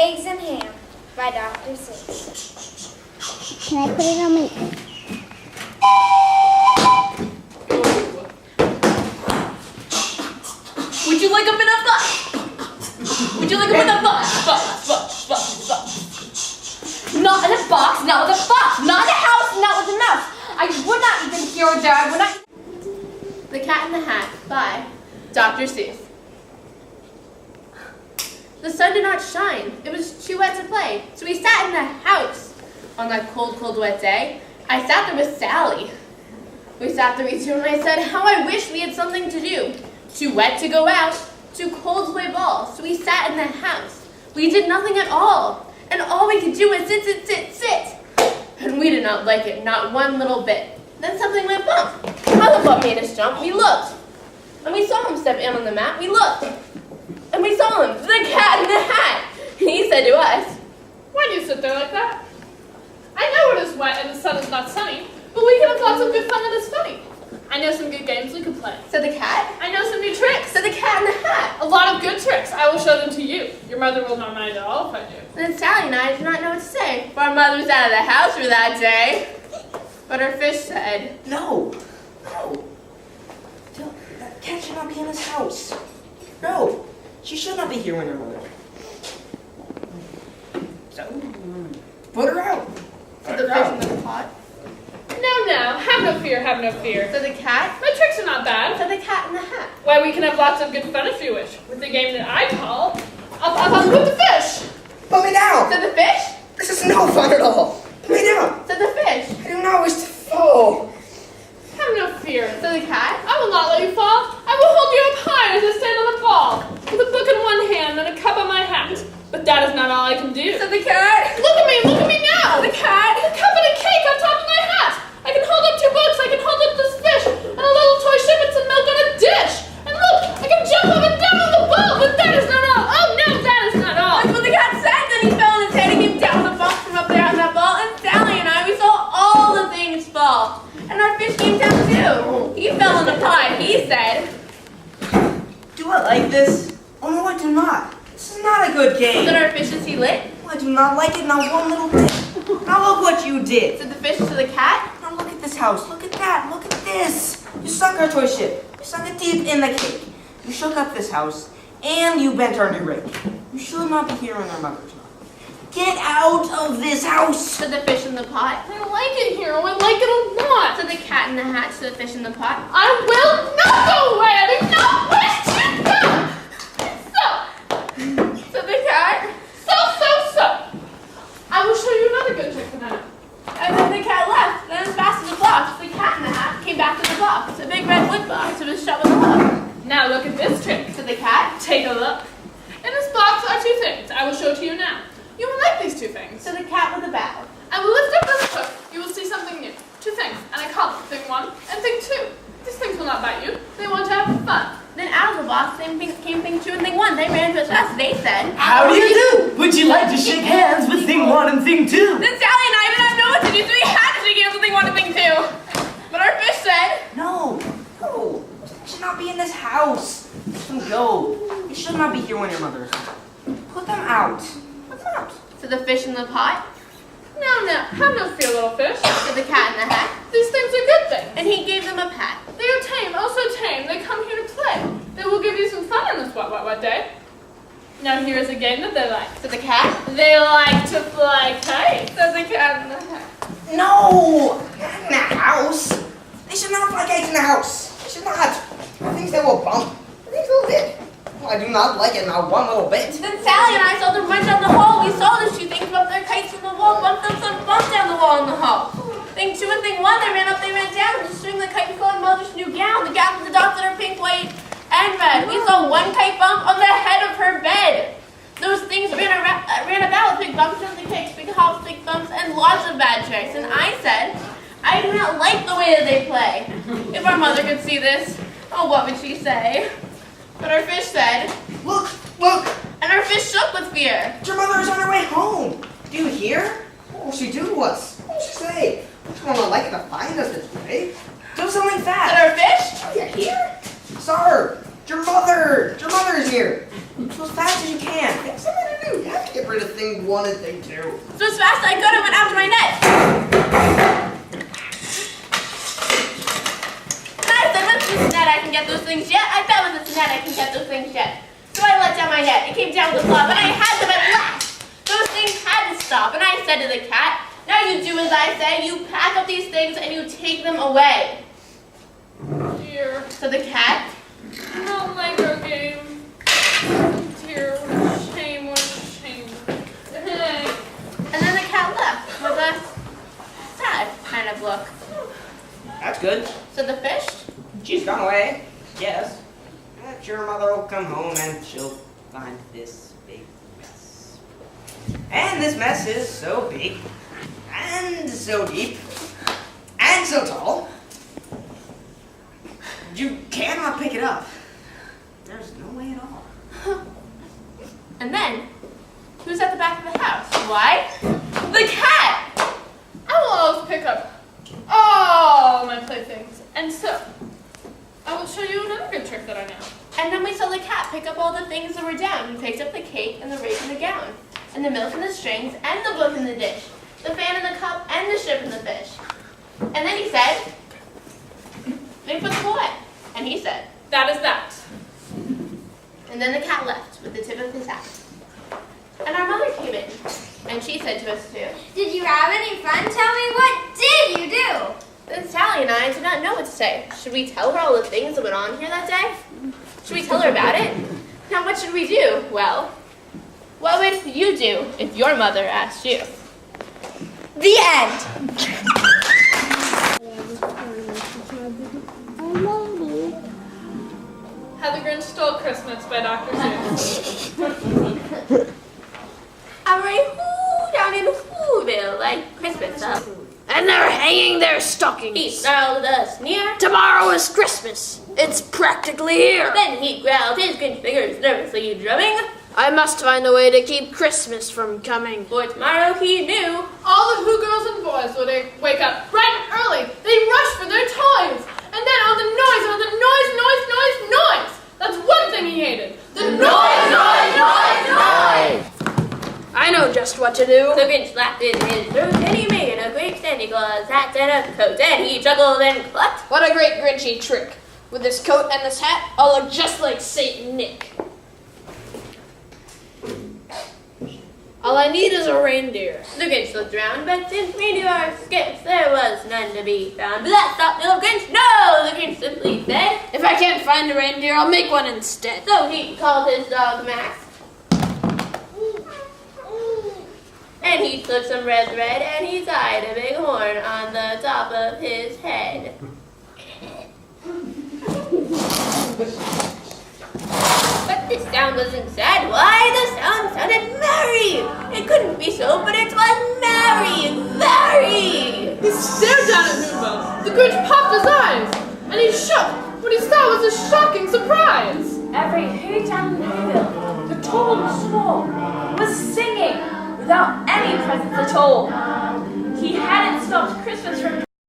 Eggs and Ham by Dr. Sophie. Can I put it on my... Would you like a bit of butt? Would you like a bit of butt? Butt. Not in a box, not with a fox, not in a house, not with a mouse. I would not even hear or there, I would not... The Cat in the Hat by Dr. Seuss. The sun did not shine. It was too wet to play. So we sat in the house. On that cold, cold, wet day, I sat there with Sally. We sat there each and I said, how I wish we had something to do. Too wet to go out, too cold to play ball. So we sat in the house. We did nothing at all. And all we could do was sit. And we did not like it, not one little bit. Then something went bump. Mother Butt made us jump. We looked. And we saw him step in on the mat. We looked. And we saw him, the Cat in the Hat. And he said to us, why do you sit there like that? I know it is wet and the sun is not sunny, but we can have lots of good fun that is funny. I know some good games we could play. said the cat. I know some new tricks. Said the Cat in the Hat. A lot of good tricks. I will show them to you. Your mother will not mind at all if I do. Then Sally and I did not know what to say, for our mother was out of the house for that day. But our fish said, No. That cat should not be in this house. No. She should not be here when her mother. So, put her out. said the fish in the pot. No, have no fear, have no fear. Said the cat. My tricks are not bad. Said the Cat in the Hat. Why, we can have lots of good fun if you wish, with the game that I call Up with the Fish. Put me down. Said the fish. This is no fun at all. Put me down. Said the fish. I do not wish to fall. Have no fear. Said the cat. I will not let you fall. I will hold you up high as I stand on the ball, with a book in one hand and a cup on my hat. But that is not all I can do. Said the cat. Look at me now! The cat. A cup and a cake on top of my hat! I can hold up 2 books, I can hold up this fish, and a little toy ship and some milk on a dish! And look, I can jump up and down on the ball, but that is not all! Oh no, that is not all! That's what the cat said. Then he fell on his head and came down the bump from up there on that ball. And Sally and I, we saw all the things fall. And our fish came down too. He fell in the pot. He said, Do I like this? Oh no, I do not. This is not a good game. said our fish as he lit. I do not like it, not one little bit. Now look what you did. Said the fish to the cat. Now look at this house. Look at that. Look at this. You sunk our toy ship. You sunk it deep in the cake. You shook up this house, and you bent our new rake. You should not be here in our mother's love. Get out of this house. Said the fish in the pot. I like it here, oh, I like it a lot! Said the cat in the hat to the fish in the pot. I will not go away! I do not wish to go! Said the cat. So! I will show you another good trick tonight. And then the cat left. Then as fast as a box, the Cat in the Hat came back to the box. A big red wood box. It was shut with a hook. Now look at this trick. Said the cat. Take a look. In this box are 2 things. I will show to you now. You will like these 2 things. Said the cat with a bow. I will lift up this hook. You will see something new. 2 things. And I call them thing 1 and thing 2. These things will not bite you. They want to have fun. Then out of the box came thing 2 and thing 1. They ran to us fast. They said, How do you do? Would you like to shake hands with thing 1 and thing 2? Then Sally and I did not know what to do, so we had to shake hands with thing 1 and thing 2. But our fish said, No. You should not be in this house. Let them go. You should not be here when your mother is home. Put them out. Put them out. said the fish in the pot. No, have no fear, little fish. Said the Cat in the Hat. These things are good things. And he gave them a pat. They are tame, oh so tame. They come here to play. They will give you some fun in this wet day. Now here is a game that they like. Said the cat. They like to fly kites. Said the Cat in the Hat. No. Not in the house. They should not fly kites in the house. They should not. I think they will bump. I think they'll hit. Well, I do not like it, not one little bit. Then Sally and I saw them run down the hall. We saw the 2 things bump their kites from the wall, bump them some bump down the wall in the hall. Thing 2 and thing 1, they ran up, they ran down. The string, the kite, and colored mother's new gown. The gown with the dots that are pink, white, and red. We saw 1 kite bump on the head of her bed. Those things ran about with big bumps and the kicks, big hops, big bumps, and lots of bad tricks. And I said, I do not like the way that they play. If our mother could see this, oh, what would she say? But our fish said, Look. and our fish shook with fear. Your mother is on her way home. Do you hear? What will she do to us? What will she say? She won't like it to find us this way. Do something fast. Said our fish. Are you here? Sir, your mother is here. Go as fast as you can. You have something to do. You have to get rid of things. thing one and thing two. So as fast as I could, I went after my net. And I said, with this net I can get those things yet. I bet with this net I can get those things yet. So I let down my net. It came down with a flop, and I had them at last. Those things had to stop. And I said to the cat, now you do as I say. You pack up these things and you take them away. Dear, So the cat, no Lego game. Dear, what a shame, what a shame. and then the cat left with a sad kind of look. That's good. So the fish, She's gone away. Yes. I'm sure Mother will come home and she'll find this big mess. And this mess is so big, and so deep, and so tall. You cannot pick it up. There's no way at all. and then who's at the back of the house? Why? The cat! I will always pick up all my playthings. And so, I will show you another good trick that I know. And then we saw the cat pick up all the things that were down. He picked up the cake and the rake and the gown, and the milk and the strings, and the book and the dish, the fan and the cup, and the ship and the fish. And then he said, they put them away. And he said, That is that. and then the cat left with the tip of his hat. And our mother came in, and she said to us too, Did you have any fun? Tell me, what did you do? then Sally and I did not know what to say. Should we tell her all the things that went on here that day? Should we tell her about it? Now what should we do? Well, what would you do if your mother asked you? The end. How the Grinch Stole Christmas by Dr. Seuss. I'm right down in Whoville, like Christmas, huh? And they're hanging their stockings. He snarled a sneer. Tomorrow is Christmas. It's practically here. Then he growled, his Grinch fingers nervously drumming. I must find a way to keep Christmas from coming. For tomorrow he knew. All the Who girls and boys would wake up bright and early. They'd rush for their toys. And then all the noise, noise. That's one thing he hated. The noise. I know just what to do. The Grinch laughed in his throat, and he made a great Santa Claus hat and a coat, and he chuckled and clucked. What a great Grinchy trick. With this coat and this hat, I'll look just like Saint Nick. All I need is a reindeer. The Grinch looked around, but since reindeer are scarce, there was none to be found. But that stopped little Grinch. No, the Grinch simply said. If I can't find a reindeer, I'll make one instead. So he called his dog Max. And he took some red thread and he tied a big horn on the top of his head. But this sound wasn't sad. Why? The sound sounded merry. It couldn't be so, but it was merry. Very. He stared down at Whoville. The Grinch popped his eyes. And he shook. What he saw was a shocking surprise. Every who down in Whoville, the tall and the small, was singing without any presents at all. He hadn't stopped Christmas from